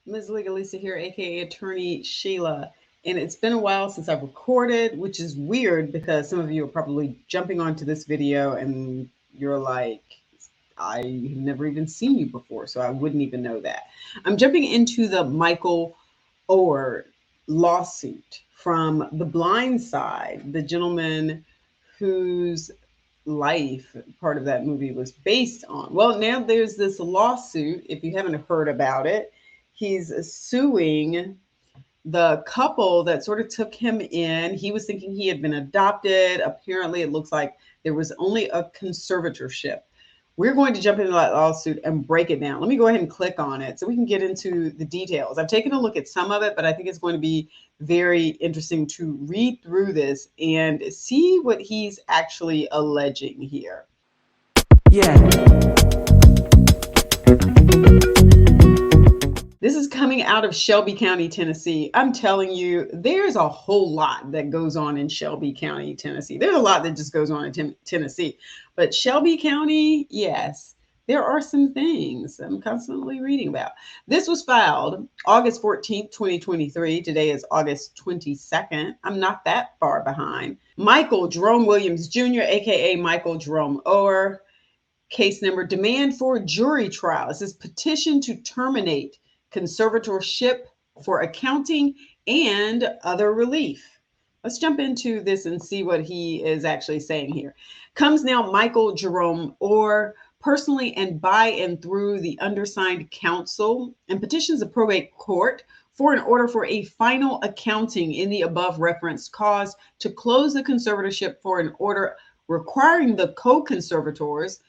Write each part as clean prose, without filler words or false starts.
Ms Legalista here, aka Attorney Sheila. And it's been a while since I've recorded, which is weird because some of you are probably jumping onto this video and you're like, I have never even seen you before, so I wouldn't even know that. I'm jumping into the Michael Oher lawsuit from The Blind Side, the gentleman whose life part of that movie was based on. Well, now there's this lawsuit. If you haven't heard about it, he's suing the couple that sort of took him in. He was thinking he had been adopted. Apparently, it looks like there was only a conservatorship. We're going to jump into that lawsuit and break it down. Let me go ahead and click on it so we can get into the details. I've taken a look at some of it, but I think it's going to be very interesting to read through this and see what he's actually alleging here. Yeah. This is coming out of Shelby County, Tennessee. I'm telling you, there's a whole lot that goes on in Shelby County, Tennessee. There's a lot that just goes on in Tennessee. But Shelby County, yes, there are some things I'm constantly reading about. This was filed August 14th, 2023. Today is August 22nd. I'm not that far behind. Michael Jerome Williams Jr., aka Michael Jerome Oher. Case number: demand for jury trial. This is petition to terminate conservatorship for accounting and other relief. Let's jump into this and see what he is actually saying here. Comes now Michael Jerome Oher personally and by and through the undersigned counsel and petitions the probate court for an order for a final accounting in the above referenced cause to close the conservatorship for an order requiring the co-conservators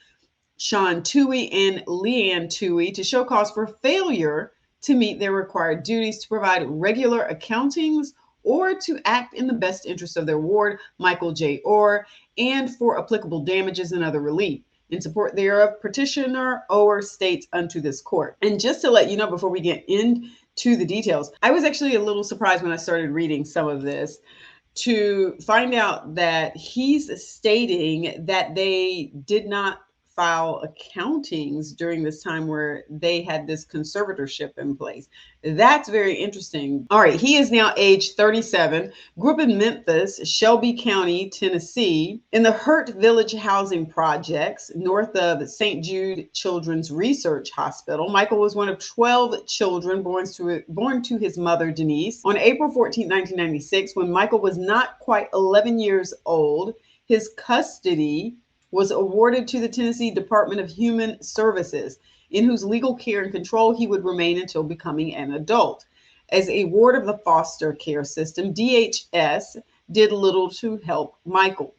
Sean Tuohy and Leanne Tuohy to show cause for failure to meet their required duties to provide regular accountings or to act in the best interest of their ward, Michael J. Oher, and for applicable damages and other relief. In support thereof, petitioner Oher states unto this court. And just to let you know before we get into the details, I was actually a little surprised when I started reading some of this to find out that he's stating that they did not file accountings during this time where they had this conservatorship in place. That's very interesting. All right, he is now age 37, grew up in Memphis, Shelby County, Tennessee, in the Hurt Village housing projects north of St. Jude Children's Research Hospital. Michael was one of 12 children born to his mother, Denise. On April 14, 1996, when Michael was not quite 11 years old, his custody was awarded to the Tennessee Department of Human Services, in whose legal care and control he would remain until becoming an adult. As a ward of the foster care system, DHS did little to help Michael.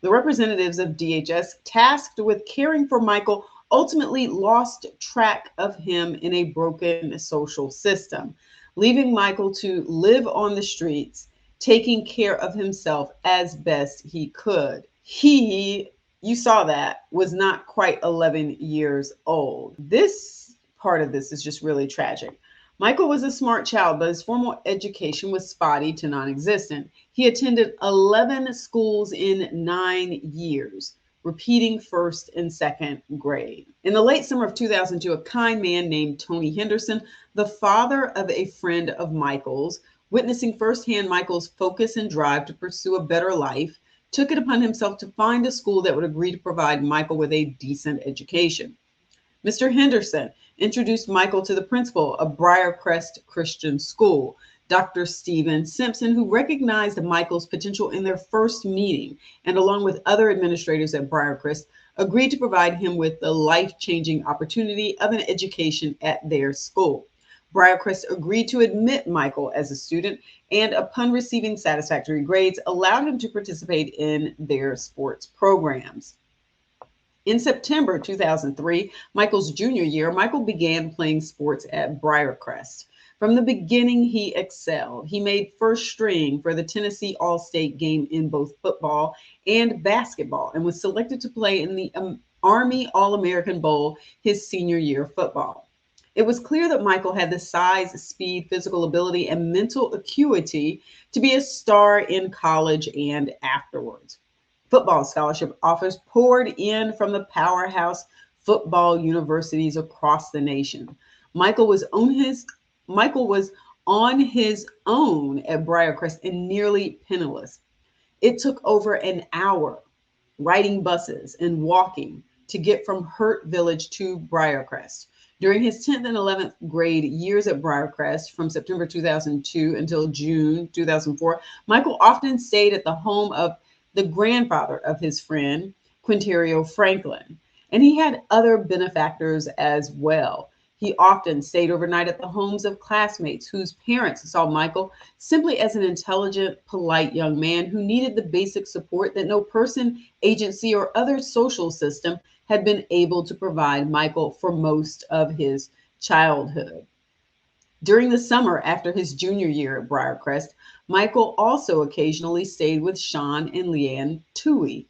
The representatives of DHS tasked with caring for Michael ultimately lost track of him in a broken social system, leaving Michael to live on the streets, taking care of himself as best he could. He, you saw that, was not quite 11 years old. This part of this is just really tragic. Michael was a smart child, but his formal education was spotty to non existent. He attended 11 schools in 9 years, repeating first and second grade. In the late summer of 2002, a kind man named Tony Henderson, the father of a friend of Michael's, witnessing firsthand Michael's focus and drive to pursue a better life, took it upon himself to find a school that would agree to provide Michael with a decent education. Mr. Henderson introduced Michael to the principal of Briarcrest Christian School, Dr. Stephen Simpson, who recognized Michael's potential in their first meeting, and along with other administrators at Briarcrest, agreed to provide him with the life-changing opportunity of an education at their school. Briarcrest agreed to admit Michael as a student and, upon receiving satisfactory grades, allowed him to participate in their sports programs. In September 2003, Michael's junior year, Michael began playing sports at Briarcrest. From the beginning, he excelled. He made first string for the Tennessee All-State game in both football and basketball and was selected to play in the Army All-American Bowl his senior year of football. It was clear that Michael had the size, speed, physical ability, and mental acuity to be a star in college and afterwards. Football scholarship offers poured in from the powerhouse football universities across the nation. Michael was on his Michael was on his own at Briarcrest and nearly penniless. It took over an hour riding buses and walking to get from Hurt Village to Briarcrest. During his 10th and 11th grade years at Briarcrest from September 2002 until June 2004, Michael often stayed at the home of the grandfather of his friend, Quinterio Franklin. And he had other benefactors as well. He often stayed overnight at the homes of classmates whose parents saw Michael simply as an intelligent, polite young man who needed the basic support that no person, agency, or other social system had been able to provide Michael for most of his childhood. During the summer after his junior year at Briarcrest, Michael also occasionally stayed with Sean and Leanne Tuohy,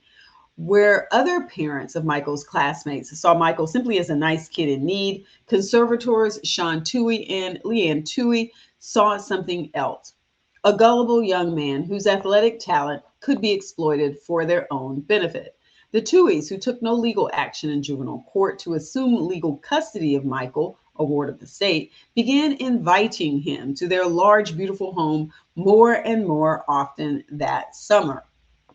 where other parents of Michael's classmates saw Michael simply as a nice kid in need. Conservators Sean Tuohy and Leanne Tuohy saw something else, a gullible young man whose athletic talent could be exploited for their own benefit. The Tuohys, who took no legal action in juvenile court to assume legal custody of Michael, a ward of the state, began inviting him to their large, beautiful home more and more often that summer.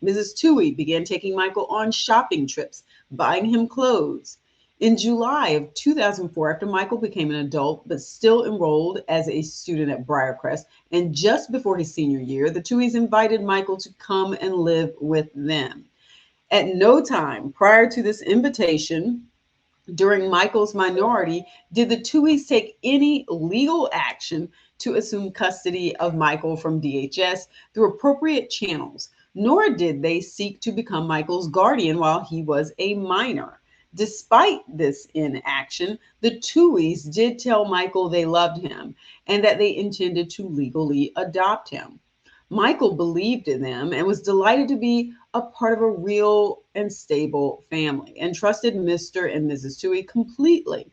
Mrs. Tuohy began taking Michael on shopping trips, buying him clothes. In July of 2004, after Michael became an adult but still enrolled as a student at Briarcrest, and just before his senior year, the Tuohys invited Michael to come and live with them. At no time prior to this invitation, during Michael's minority, did the Tuohys take any legal action to assume custody of Michael from DHS through appropriate channels, nor did they seek to become Michael's guardian while he was a minor. Despite this inaction, the Tuohys did tell Michael they loved him and that they intended to legally adopt him. Michael believed in them and was delighted to be a part of a real and stable family and trusted Mr. and Mrs. Tuohy completely.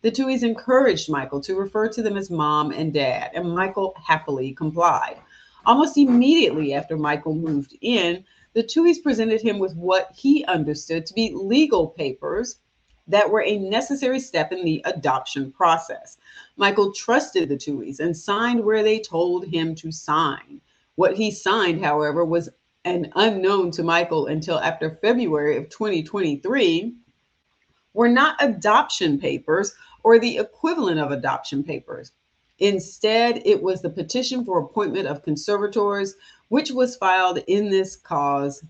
The Tuohys encouraged Michael to refer to them as mom and dad, and Michael happily complied. Almost immediately after Michael moved in, the Tuohys presented him with what he understood to be legal papers that were a necessary step in the adoption process. Michael trusted the Tuohys and signed where they told him to sign. What he signed, however, was an unknown to Michael until after February of 2023, were not adoption papers or the equivalent of adoption papers. Instead, it was the petition for appointment of conservators, which was filed in this cause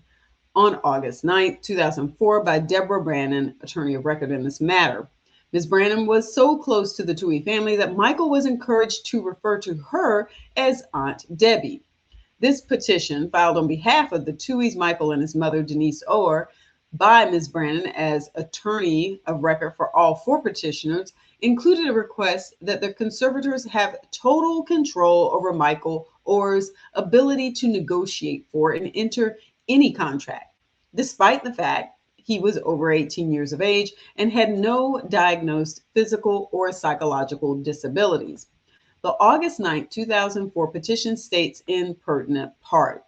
on August 9th, 2004, by Deborah Brannon, attorney of record in this matter. Ms. Brannon was so close to the Tuohy family that Michael was encouraged to refer to her as Aunt Debbie. This petition, filed on behalf of the Tuohys, Michael, and his mother, Denise Oher, by Ms. Brannon as attorney of record for all four petitioners, included a request that the conservators have total control over Michael Oher's ability to negotiate for and enter any contract, despite the fact he was over 18 years of age and had no diagnosed physical or psychological disabilities. The August 9, 2004 petition states in pertinent part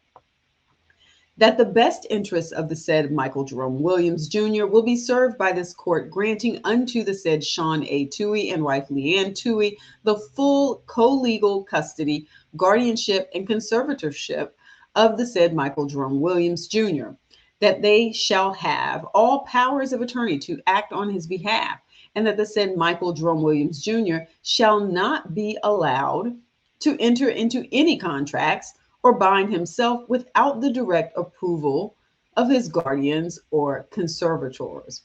that the best interests of the said Michael Jerome Williams Jr. will be served by this court granting unto the said Sean A. Tuohy and wife Leanne Tuohy the full co-legal custody, guardianship, and conservatorship of the said Michael Jerome Williams Jr., that they shall have all powers of attorney to act on his behalf, and that the said Michael Jerome Williams Jr. shall not be allowed to enter into any contracts or bind himself without the direct approval of his guardians or conservators.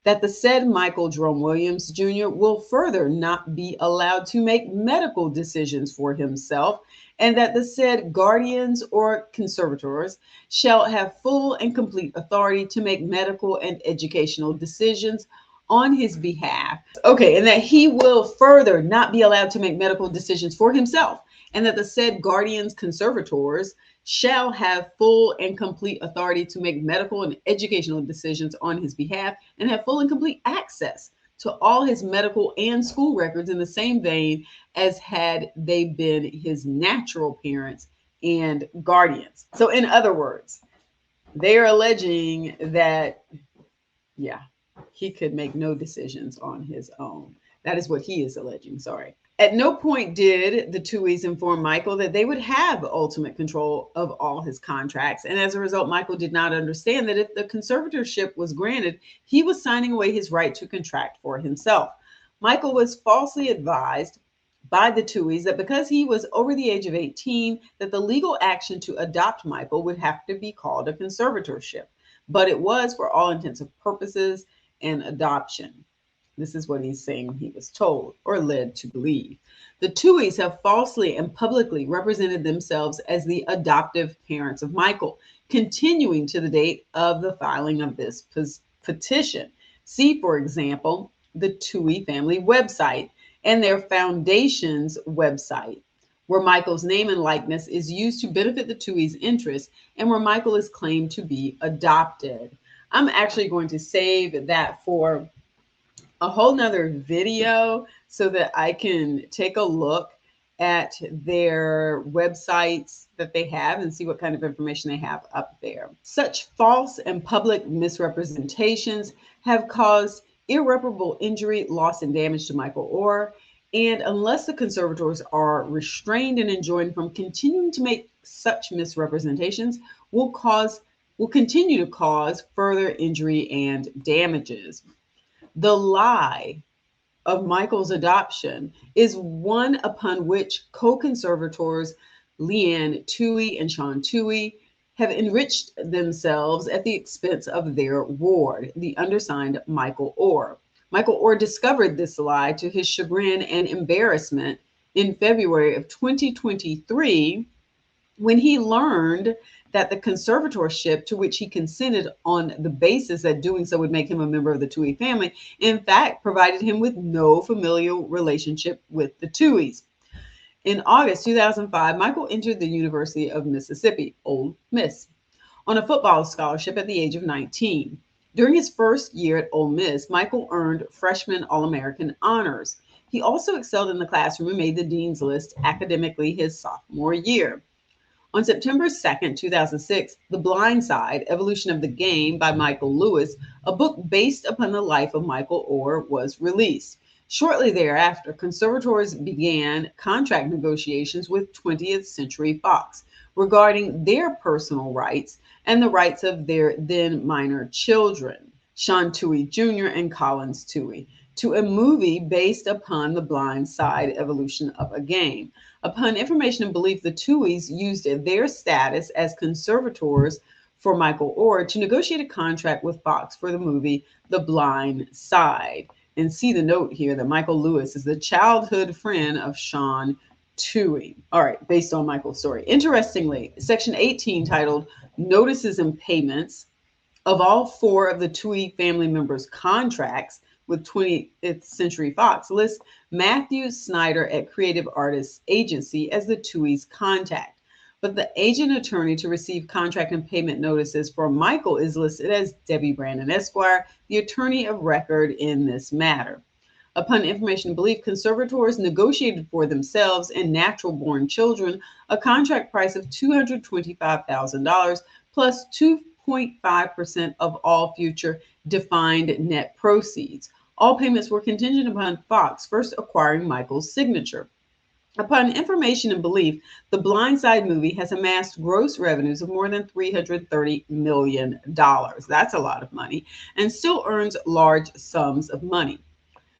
That the said Michael Jerome Williams Jr. will further not be allowed to make medical decisions for himself, and that the said guardians or conservators shall have full and complete authority to make medical and educational decisions on his behalf. Okay, and that he will further not be allowed to make medical decisions for himself, and that the said guardians conservators shall have full and complete authority to make medical and educational decisions on his behalf and have full and complete access to all his medical and school records in the same vein as had they been his natural parents and guardians. So in other words, they are alleging that, yeah, he could make no decisions on his own. That is what he is alleging. Sorry. At no point did the Tuohys inform Michael that they would have ultimate control of all his contracts. And as a result, Michael did not understand that if the conservatorship was granted, he was signing away his right to contract for himself. Michael was falsely advised by the Tuohys that because he was over the age of 18, that the legal action to adopt Michael would have to be called a conservatorship. But it was, for all intents and purposes, an adoption. This is what he's saying he was told or led to believe. The Tuohys have falsely and publicly represented themselves as the adoptive parents of Michael, continuing to the date of the filing of this petition. See, for example, the Tuohy family website and their foundation's website, where Michael's name and likeness is used to benefit the Tuohy's interests and where Michael is claimed to be adopted. I'm actually going to save that for a whole nother video so that I can take a look at their websites that they have and see what kind of information they have up there. Such false and public misrepresentations have caused irreparable injury, loss, and damage to Michael Oher. And unless the conservators are restrained and enjoined from continuing to make such misrepresentations, will continue to cause further injury and damages. The lie of Michael's adoption is one upon which co-conservators Leigh Tuohy and Sean Tuohy have enriched themselves at the expense of their ward, the undersigned Michael Oher. Michael Oher discovered this lie to his chagrin and embarrassment in February of 2023 when he learned that the conservatorship to which he consented on the basis that doing so would make him a member of the Tuohy family, in fact, provided him with no familial relationship with the Tuohys. In August 2005, Michael entered the University of Mississippi, Ole Miss, on a football scholarship at the age of 19. During his first year at Ole Miss, Michael earned freshman All-American honors. He also excelled in the classroom and made the dean's list academically his sophomore year. On September 2nd, 2006, The Blind Side, Evolution of the Game by Michael Lewis, a book based upon the life of Michael Oher, was released. Shortly thereafter, conservators began contract negotiations with 20th Century Fox regarding their personal rights and the rights of their then minor children, Sean Tuohy Jr. and Collins Tuohy, to a movie based upon The Blind Side, Evolution of a Game. Upon information and belief, the Tuohys used their status as conservators for Michael Oher to negotiate a contract with Fox for the movie The Blind Side. And see the note here that Michael Lewis is the childhood friend of Sean Tuohy. All right, based on Michael's story. Interestingly, Section 18, titled Notices and Payments of all four of the Tuohy family members' contracts with 20th Century Fox, lists Matthew Snyder at Creative Artists Agency as the Tuohy's contact. But the agent attorney to receive contract and payment notices for Michael is listed as Debbie Brandon Esquire, the attorney of record in this matter. Upon information and belief, conservators negotiated for themselves and natural-born children a contract price of $225,000 plus 2.5% of all future defined net proceeds. All payments were contingent upon Fox first acquiring Michael's signature. Upon information and belief, the Blind Side movie has amassed gross revenues of more than $330 million. That's a lot of money, and still earns large sums of money.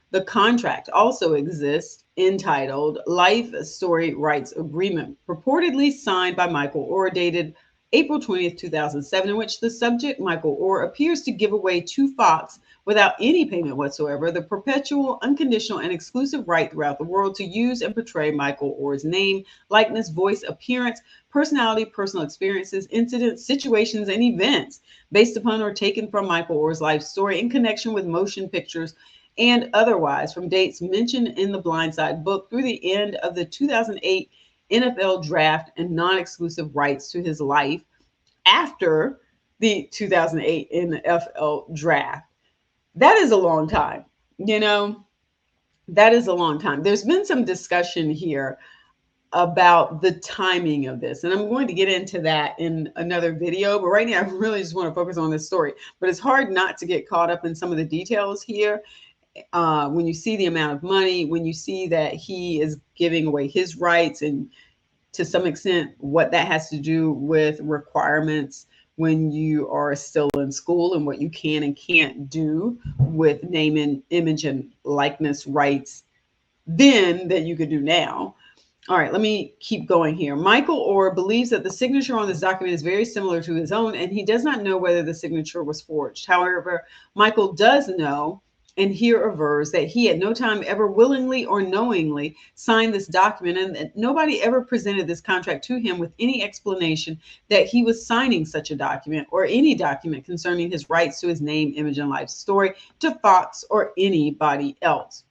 The contract also exists entitled Life Story Rights Agreement, purportedly signed by Michael Oher, dated April 20th, 2007, in which the subject, Michael Oher, appears to give away to Fox without any payment whatsoever the perpetual, unconditional, and exclusive right throughout the world to use and portray Michael Oher's name, likeness, voice, appearance, personality, personal experiences, incidents, situations, and events based upon or taken from Michael Oher's life story in connection with motion pictures and otherwise from dates mentioned in the Blind Side book through the end of the 2008 NFL draft and non-exclusive rights to his life after the 2008 NFL draft. That is a long time, that is a long time. There's been some discussion here about the timing of this, and I'm going to get into that in another video, but right now I really just want to focus on this story. But it's hard not to get caught up in some of the details here. when you see the amount of money, when you see that he is giving away his rights, and to some extent what that has to do with requirements when you are still in school and what you can and can't do with name and image and likeness rights then that you could do now. All right, let me keep going here. Michael Oher believes that the signature on this document is very similar to his own, and he does not know whether the signature was forged. However, Michael does know and here avers that he at no time ever willingly or knowingly signed this document, and that nobody ever presented this contract to him with any explanation that he was signing such a document or any document concerning his rights to his name, image, and life story to Fox or anybody else.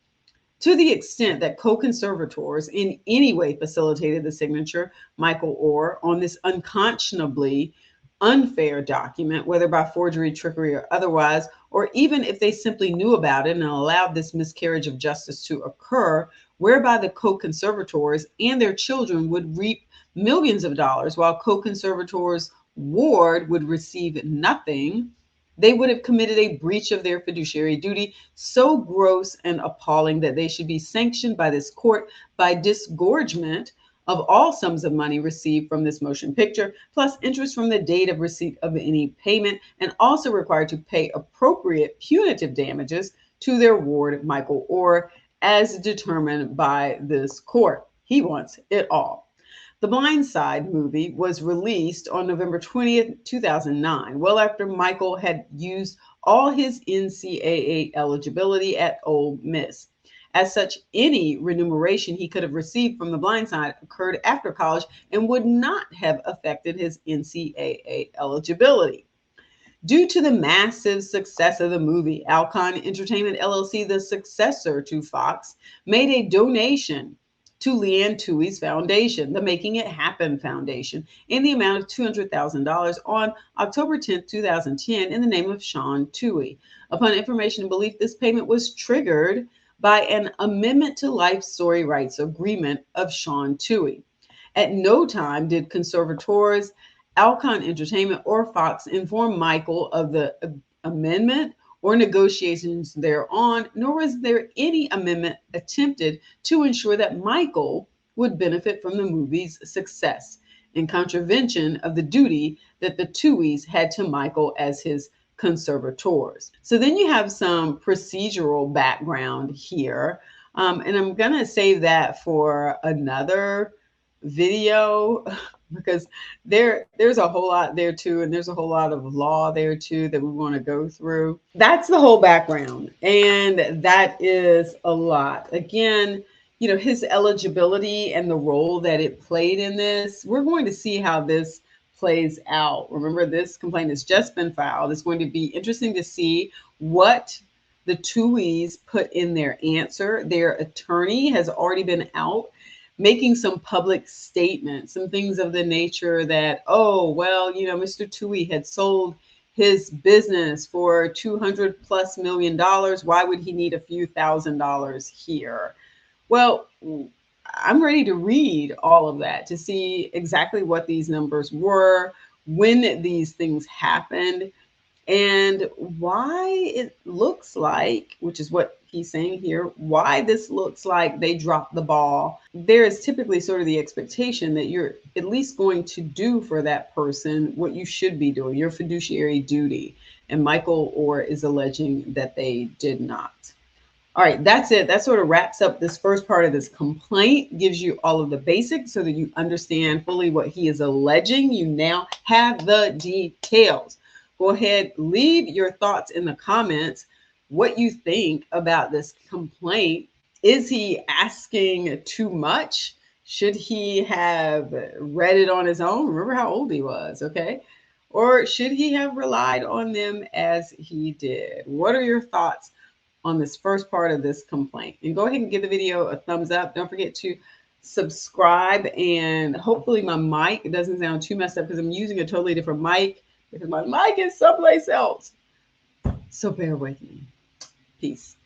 To the extent that co-conservators in any way facilitated the signature, Michael Oher, on this unconscionably unfair document, whether by forgery, trickery, or otherwise, or even if they simply knew about it and allowed this miscarriage of justice to occur, whereby the co-conservators and their children would reap millions of dollars while co-conservators' ward would receive nothing, they would have committed a breach of their fiduciary duty so gross and appalling that they should be sanctioned by this court by disgorgement of all sums of money received from this motion picture, plus interest from the date of receipt of any payment, and also required to pay appropriate punitive damages to their ward, Michael Oher, as determined by this court. He wants it all. The Blind Side movie was released on November 20th, 2009, well after Michael had used all his NCAA eligibility at Ole Miss. As such, any remuneration he could have received from The Blind Side occurred after college and would not have affected his NCAA eligibility. Due to the massive success of the movie, Alcon Entertainment LLC, the successor to Fox, made a donation to Leigh and Tuohy's foundation, the Making It Happen Foundation, in the amount of $200,000 on October 10, 2010, in the name of Sean Tuohy. Upon information and belief, this payment was triggered by an amendment to life story rights agreement of Sean Tuohy. At no time did conservators, Alcon Entertainment, or Fox inform Michael of the amendment or negotiations thereon, nor was there any amendment attempted to ensure that Michael would benefit from the movie's success, in contravention of the duty that the Tuohys had to Michael as his conservators. So then you have some procedural background here, and I'm going to save that for another video because there's a whole lot there too, and there's a whole lot of law there too that we want to go through. That's the whole background, and that is a lot. Again, you know, his eligibility and the role that it played in this, we're going to see how this plays out. Remember, this complaint has just been filed. It's going to be interesting to see what the Tuohys put in their answer. Their attorney has already been out making some public statements, some things of the nature that, oh, well, you know, Mr. Tuohy had sold his business for $200+ million. Why would he need a few $1,000s here? Well, I'm ready to read all of that to see exactly what these numbers were, when these things happened, and why it looks like, which is what he's saying here, why this looks like they dropped the ball. There is typically sort of the expectation that you're at least going to do for that person what you should be doing, your fiduciary duty. And Michael Oher is alleging that they did not. All right, that's it. That sort of wraps up this first part of this complaint, gives you all of the basics so that you understand fully what he is alleging. You now have the details. Go ahead, leave your thoughts in the comments, what you think about this complaint. Is he asking too much? Should he have read it on his own? Remember how old he was, okay? Or should he have relied on them as he did? What are your thoughts on this first part of this complaint? And go ahead and give the video a thumbs up. Don't forget to subscribe, and hopefully my mic doesn't sound too messed up because I'm using a totally different mic because my mic is someplace else. So bear with me. Peace.